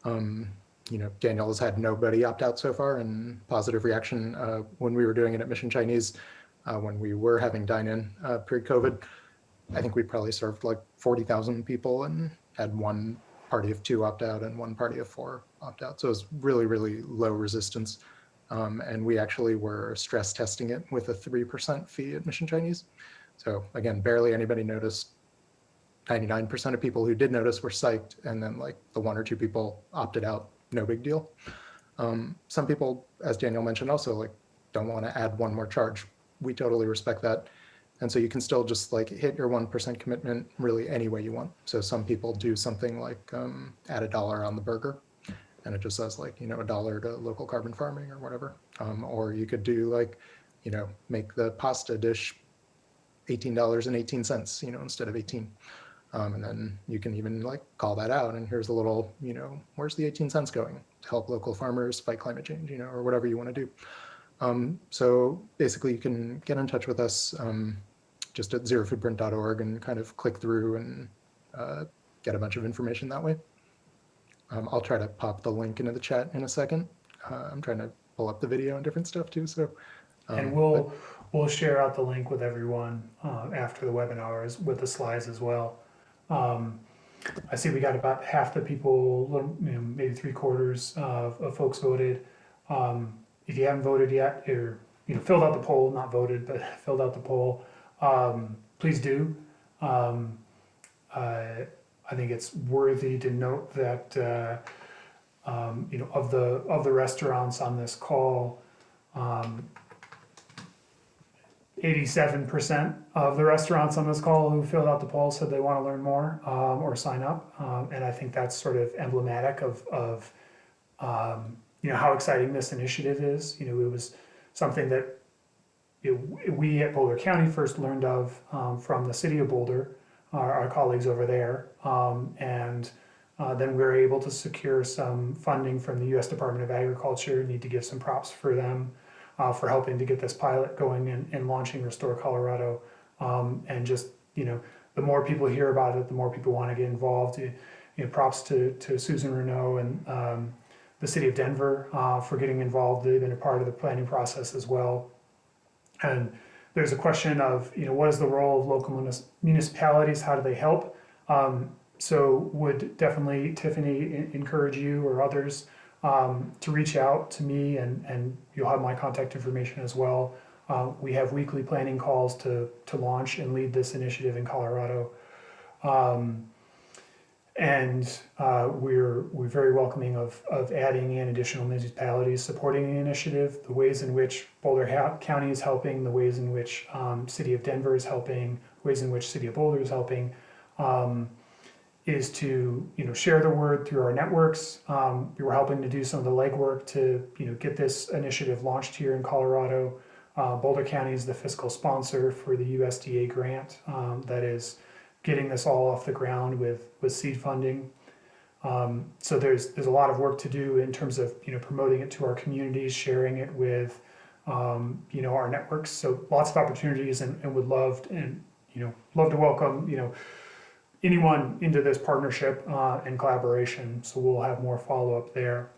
Speaker 2: Daniel has had nobody opt out so far, and positive reaction. When we were doing it at Mission Chinese, when we were having dine-in pre-COVID, I think we probably served like 40,000 people and had one party of 2 opt out and one party of 4 opt out. So it was really, really low resistance. And we actually were stress testing it with a 3% fee at Mission Chinese. So again, barely anybody noticed. 99% of people who did notice were psyched, and then like the 1 or 2 people opted out, no big deal. Some people, as Daniel mentioned, also like don't want to add one more charge. We totally respect that. And so you can still just like hit your 1% commitment really any way you want. So some people do something like add $1 on the burger, and it just says like, $1 to local carbon farming or whatever. Or you could do like, make the pasta dish $18.18, instead of 18. And then you can even like call that out, and here's a little, where's the 18 cents going to help local farmers fight climate change, or whatever you want to do. So basically you can get in touch with us just at zerofoodprint.org and kind of click through and get a bunch of information that way. I'll try to pop the link into the chat in a second. I'm trying to pull up the video and different stuff too. So,
Speaker 1: and we'll share out the link with everyone after the webinars with the slides as well. I see we got about half the people, maybe 3/4 of folks voted. If you haven't voted yet, or filled out the poll, not voted, but filled out the poll, please do. I think it's worthy to note that of the restaurants on this call, 87% of the restaurants on this call who filled out the poll said they want to learn more or sign up, and I think that's sort of emblematic of how exciting this initiative is. It was something that we at Boulder County first learned of from the city of Boulder, our colleagues over there, and then we were able to secure some funding from the U.S. Department of Agriculture. Need to give some props for them for helping to get this pilot going and launching Restore Colorado. And just, the more people hear about it, the more people want to get involved. Props to Susan Renaud and the city of Denver for getting involved. They've been a part of the planning process as well. And there's a question of, what is the role of local municipalities? How do they help? So would definitely, Tiffany, encourage you or others to reach out to me, and you'll have my contact information as well. We have weekly planning calls to launch and lead this initiative in Colorado. And we're very welcoming of adding in additional municipalities supporting the initiative, the ways in which Boulder County is helping, the ways in which City of Denver is helping, ways in which City of Boulder is helping, is to share the word through our networks. We were helping to do some of the legwork to get this initiative launched here in Colorado. Boulder County is the fiscal sponsor for the USDA grant that is getting this all off the ground with seed funding. So there's a lot of work to do in terms of promoting it to our communities, sharing it with our networks. So lots of opportunities, and would love to welcome anyone into this partnership and collaboration. So we'll have more follow-up there.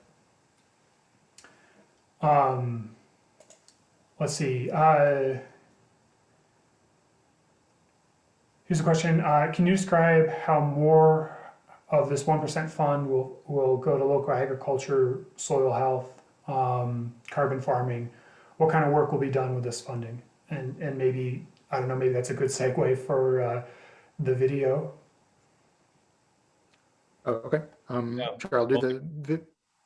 Speaker 1: Let's see. Here's a question. Can you describe how more of this 1% fund will go to local agriculture, soil health, carbon farming? What kind of work will be done with this funding? And maybe, I don't know, maybe that's a good segue for the video.
Speaker 2: Oh, okay.
Speaker 3: Yeah.
Speaker 2: Sure, I'll do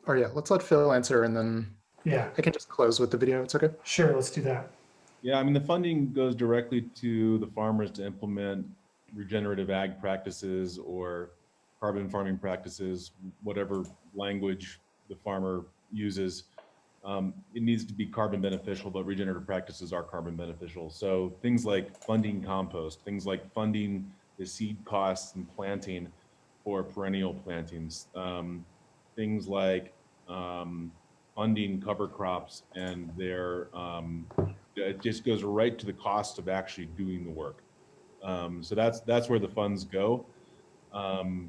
Speaker 2: or yeah, let's let Phil answer and then
Speaker 1: Yeah,
Speaker 2: I can just close with the video. It's okay.
Speaker 1: sure, let's do that.
Speaker 3: Yeah, I mean, the funding goes directly to the farmers to implement regenerative ag practices or carbon farming practices, whatever language the farmer uses. It needs to be carbon beneficial, but regenerative practices are carbon beneficial. So things like funding compost, things like funding the seed costs and planting for perennial plantings, things like funding cover crops and their it just goes right to the cost of actually doing the work. So that's where the funds go, and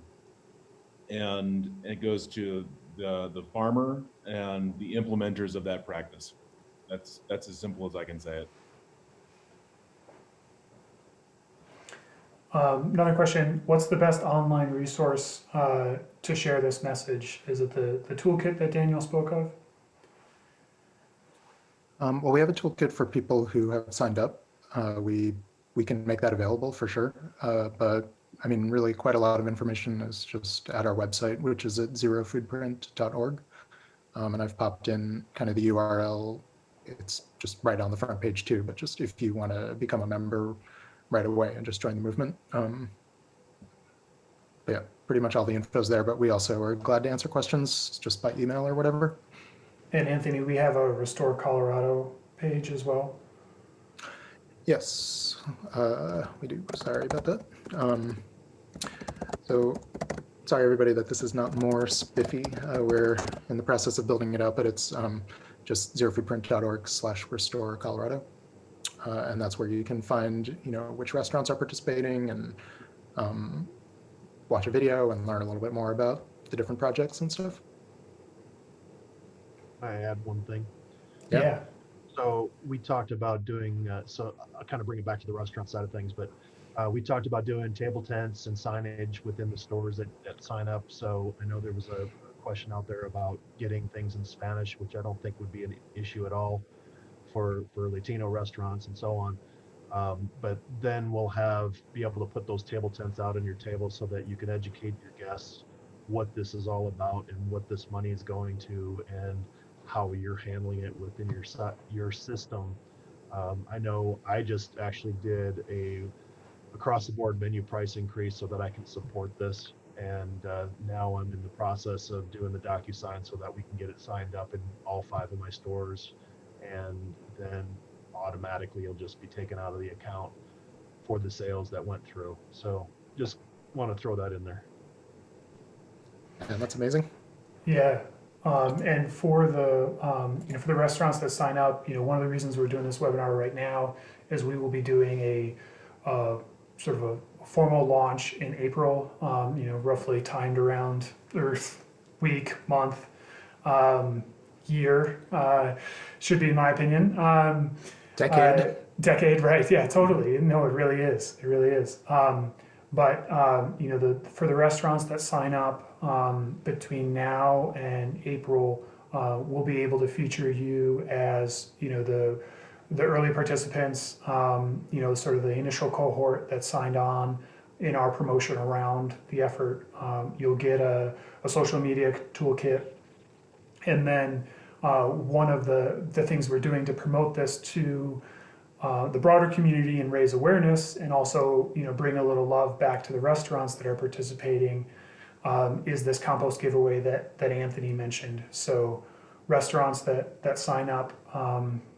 Speaker 3: it goes to the farmer and the implementers of that practice. That's as simple as I can say it.
Speaker 1: Another question, what's the best online resource to share this message? Is it the toolkit that Daniel spoke of?
Speaker 2: Well, we have a toolkit for people who have signed up. We can make that available for sure. But I mean, really quite a lot of information is just at our website, which is at zerofoodprint.org. And I've popped in kind of the URL. It's just right on the front page too, but just if you want to become a member right away and just join the movement. But yeah, pretty much all the info's there, but we also are glad to answer questions just by email or whatever.
Speaker 1: And Anthony, we have a Restore Colorado page as well.
Speaker 2: Yes, we do. Sorry about that. So sorry, everybody, that this is not more spiffy. We're in the process of building it out, but it's just zerofoodprint.org/restore Colorado. And that's where you can find, which restaurants are participating and watch a video and learn a little bit more about the different projects and stuff.
Speaker 4: I add one thing.
Speaker 1: Yeah.
Speaker 4: So we talked about doing, so I'll kind of bring it back to the restaurant side of things, but we talked about doing table tents and signage within the stores that sign up. So I know there was a question out there about getting things in Spanish, which I don't think would be an issue at all for Latino restaurants and so on. But then we'll be able to put those table tents out on your table so that you can educate your guests what this is all about and what this money is going to and how you're handling it within your system. I know I just actually did a across the board menu price increase so that I can support this. And now I'm in the process of doing the DocuSign so that we can get it signed up in all 5 of my stores. And then automatically it'll just be taken out of the account for the sales that went through. So just want to throw that in there.
Speaker 2: And that's amazing.
Speaker 1: Yeah. And for the restaurants that sign up, one of the reasons we're doing this webinar right now is we will be doing a sort of a formal launch in April, roughly timed around Earth week, month, year, should be in my opinion.
Speaker 2: Decade.
Speaker 1: Decade, right? Yeah, totally. No, it really is. It really is. But for the restaurants that sign up between now and April, we'll be able to feature you as the early participants, sort of the initial cohort that signed on in our promotion around the effort. You'll get a social media toolkit, and then one of the things we're doing to promote this to the broader community and raise awareness, and also bring a little love back to the restaurants that are participating, is this compost giveaway that Anthony mentioned. So restaurants that sign up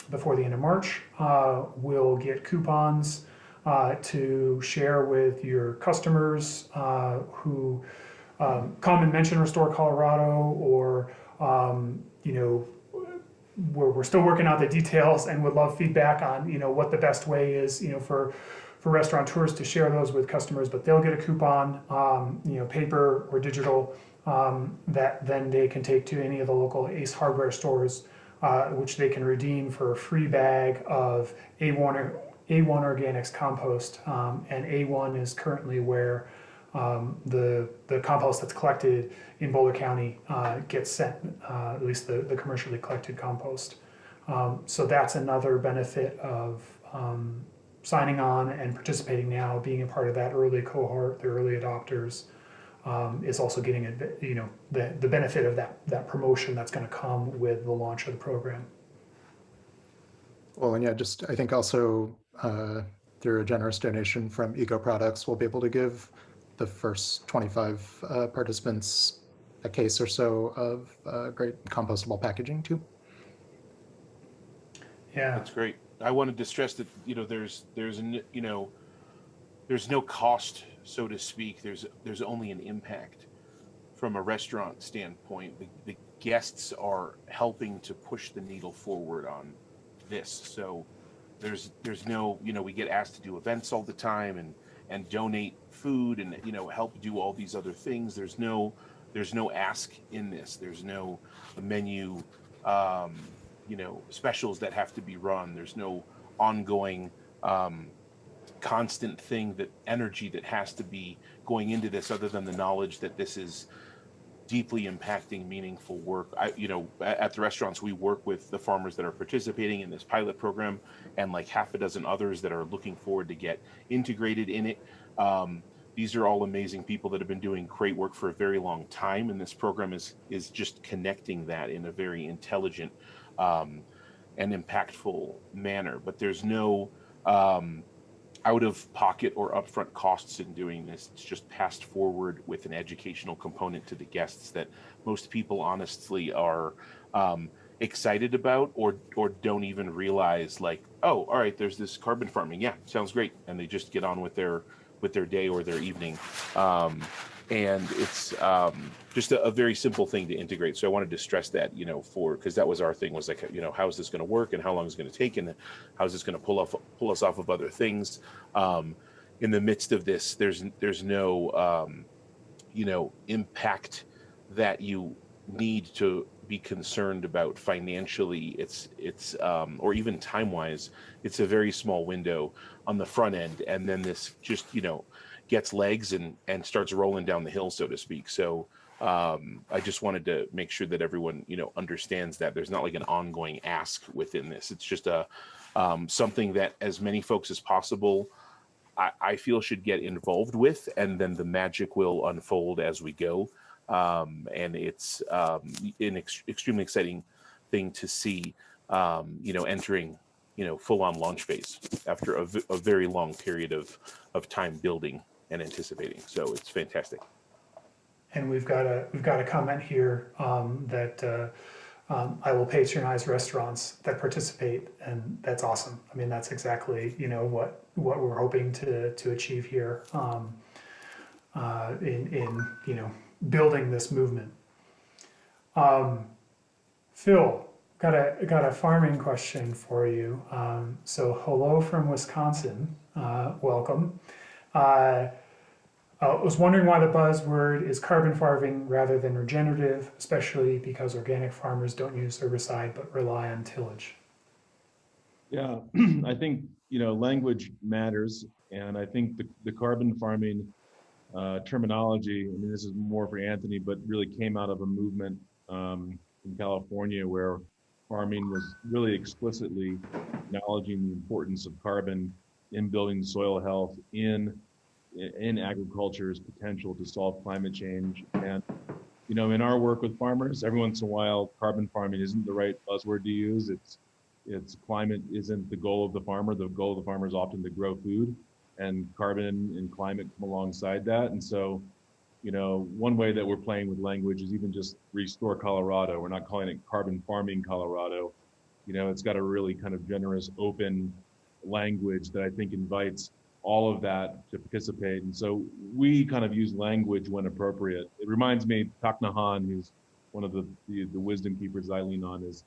Speaker 1: before the end of March will get coupons to share with your customers who come and mention Restore Colorado, or we're still working out the details and would love feedback on what the best way is for restaurateurs to share those with customers. But they'll get a coupon, paper or digital, that then they can take to any of the local Ace Hardware stores, which they can redeem for a free bag of A1 Organics compost. And A1 is currently where the compost that's collected in Boulder County gets sent, at least the commercially collected compost. So that's another benefit of signing on and participating now, being a part of that early cohort, the early adopters. is also getting the benefit of that promotion that's going to come with the launch of the program.
Speaker 2: Well, and yeah, just I think also through a generous donation from Eco Products, we'll be able to give the first 25 participants a case or so of great compostable packaging too.
Speaker 1: Yeah,
Speaker 5: That's great. I wanted to stress that, there's no cost, so to speak. There's only an impact from a restaurant standpoint. The guests are helping to push the needle forward on this. So there's no, we get asked to do events all the time and donate food and, help do all these other things. There's no ask in this. There's no menu, specials that have to be run. There's no ongoing, constant thing, that energy that has to be going into this, other than the knowledge that this is deeply impacting meaningful work. At the restaurants, we work with the farmers that are participating in this pilot program, and like half a dozen others that are looking forward to get integrated in it. These are all amazing people that have been doing great work for a very long time, and this program is just connecting that in a very intelligent and impactful manner. But there's no out of pocket or upfront costs in doing this. It's just passed forward with an educational component to the guests that most people honestly are excited about, or don't even realize, like, oh, all right, there's this carbon farming. Yeah, sounds great. And they just get on with their day or their evening. And it's just a very simple thing to integrate. So I wanted to stress that, because that was our thing, was like, how is this going to work, and how long is it going to take, and how is this going to pull us off of other things. In the midst of this, there's no, impact that you need to be concerned about financially. It's or even time-wise, it's a very small window on the front end, and then this just, gets legs and starts rolling down the hill, so to speak. So I just wanted to make sure that everyone, understands that there's not like an ongoing ask within this. It's just something that as many folks as possible, I feel, should get involved with, and then the magic will unfold as we go. And it's an extremely exciting thing to see, entering, full-on launch phase after a very long period of time building and anticipating. So it's fantastic.
Speaker 1: and we've got a comment here that I will patronize restaurants that participate, and that's awesome. I mean, that's exactly what we're hoping to achieve here in building this movement. Phil, got a farming question for you. So hello from Wisconsin, welcome. I was wondering why the buzzword is carbon farming rather than regenerative, especially because organic farmers don't use herbicide but rely on tillage.
Speaker 3: Yeah, I think, language matters. And I think the carbon farming terminology, I mean, this is more for Anthony, but really came out of a movement in California where farming was really explicitly acknowledging the importance of carbon in building soil health, in agriculture's potential to solve climate change. And, in our work with farmers, every once in a while, carbon farming isn't the right buzzword to use. It's climate isn't the goal of the farmer. The goal of the farmer is often to grow food, and carbon and climate come alongside that. And so, one way that we're playing with language is even just Restore Colorado. We're not calling it Carbon Farming Colorado. It's got a really kind of generous, open language that I think invites all of that to participate. And so we kind of use language when appropriate. It reminds me, Thich Nhat Hanh, who's one of the wisdom keepers I lean on, is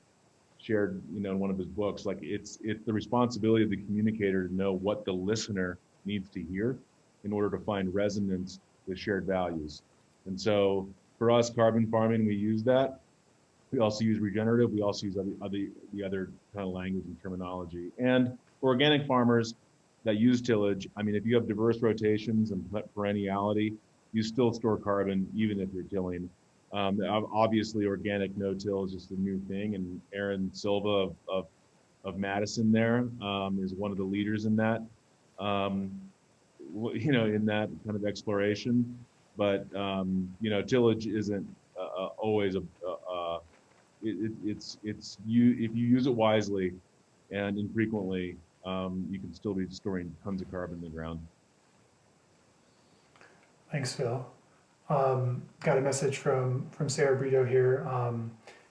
Speaker 3: shared, in one of his books, like it's the responsibility of the communicator to know what the listener needs to hear in order to find resonance with shared values. And so for us, carbon farming, we use that. We also use regenerative. We also use the other kind of language and terminology. And for organic farmers that use tillage, I mean, if you have diverse rotations and perenniality, you still store carbon even if you're tilling. Obviously, organic no-till is just a new thing, and Aaron Silva of Madison there is one of the leaders in that. In that kind of exploration. but you know, tillage isn't always it's you, if you use it wisely and infrequently, you can still be storing tons of carbon in the ground.
Speaker 1: Thanks, Phil. Got a message from Sarah Brito here.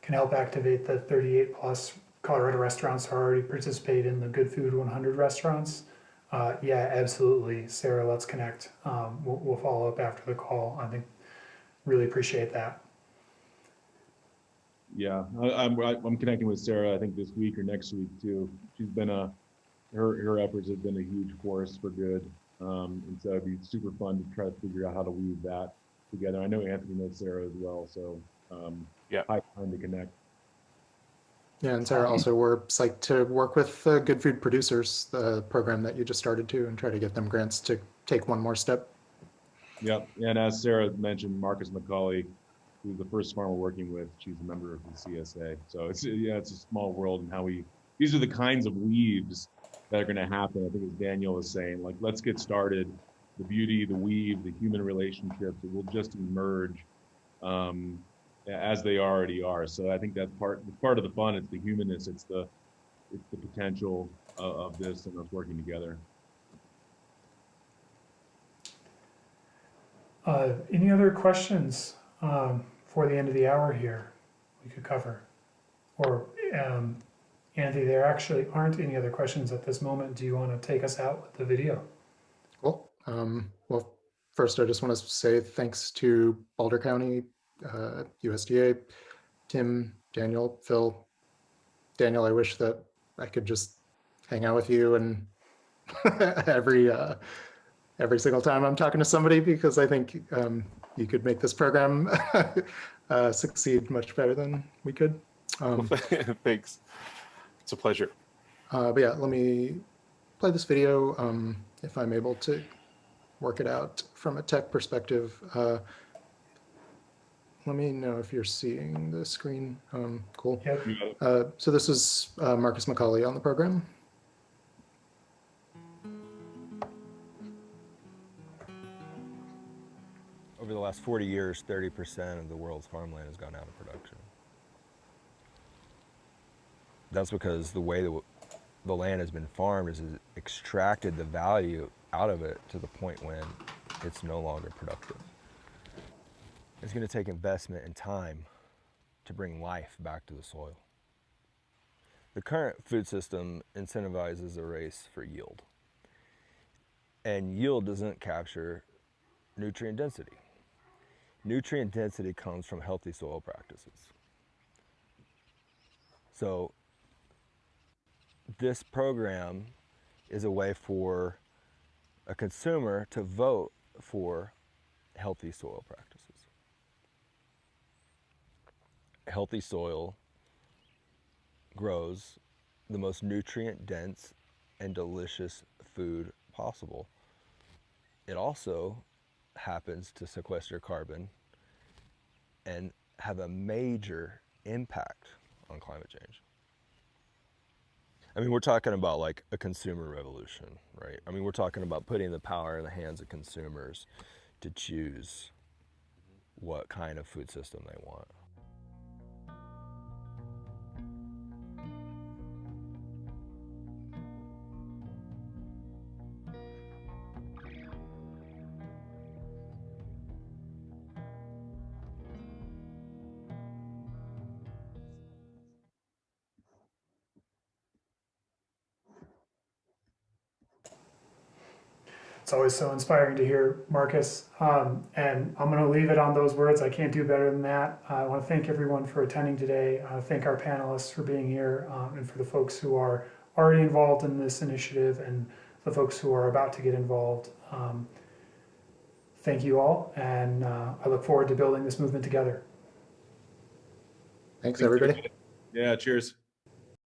Speaker 1: Can help activate the 38 plus Colorado restaurants who already participate in the Good Food 100 restaurants. Yeah, absolutely, Sarah. Let's connect. We'll follow up after the call. I think really appreciate that.
Speaker 3: Yeah, I'm connecting with Sarah, I think this week or next week too. She's been her efforts have been a huge force for good. And so it'd be super fun to try to figure out how to weave that together. I know Anthony knows Sarah as well, so
Speaker 5: Yeah.
Speaker 3: high time to connect.
Speaker 2: Yeah, and Sarah, also we're psyched to work with Good Food Producers, the program that you just started to, and try to get them grants to take one more step.
Speaker 3: Yep, and as Sarah mentioned, Marcus McCauley, who's the first farmer we're working with, she's a member of the CSA. So it's, yeah, it's a small world, and how these are the kinds of weaves that are going to happen. I think as Daniel was saying, like, let's get started. The beauty, the weave, the human relationships, it will just emerge as they already are. So I think that's part of the fun. It's the humanness. It's the potential of this and us working together.
Speaker 1: Any other questions for the end of the hour here we could cover? Or Andy, there actually aren't any other questions at this moment. Do you want to take us out with the video?
Speaker 2: Cool. Well, first, I just want to say thanks to Boulder County, USDA, Tim, Daniel, Phil. Daniel, I wish that I could just hang out with you and every single time I'm talking to somebody, because I think you could make this program succeed much better than we could.
Speaker 5: Thanks. It's a pleasure.
Speaker 2: But yeah, let me play this video if I'm able to work it out from a tech perspective. Let me know if you're seeing the screen. Cool.
Speaker 1: Yep.
Speaker 2: So this is Marcus McCauley on the program.
Speaker 6: Over the last 40 years, 30% of the world's farmland has gone out of production. That's because the way that the land has been farmed is it extracted the value out of it to the point when it's no longer productive. It's going to take investment and time to bring life back to the soil. The current food system incentivizes a race for yield. And yield doesn't capture nutrient density. Nutrient density comes from healthy soil practices. So this program is a way for a consumer to vote for healthy soil practices. Healthy soil grows the most nutrient dense and delicious food possible. It also happens to sequester carbon and have a major impact on climate change. I mean, we're talking about like a consumer revolution, right? I mean, we're talking about putting the power in the hands of consumers to choose what kind of food system they want.
Speaker 1: It's always so inspiring to hear, Marcus. And I'm going to leave it on those words. I can't do better than that. I want to thank everyone for attending today. Thank our panelists for being here, and for the folks who are already involved in this initiative and the folks who are about to get involved. Thank you all, and I look forward to building this movement together.
Speaker 2: Thanks, everybody.
Speaker 3: Yeah, cheers.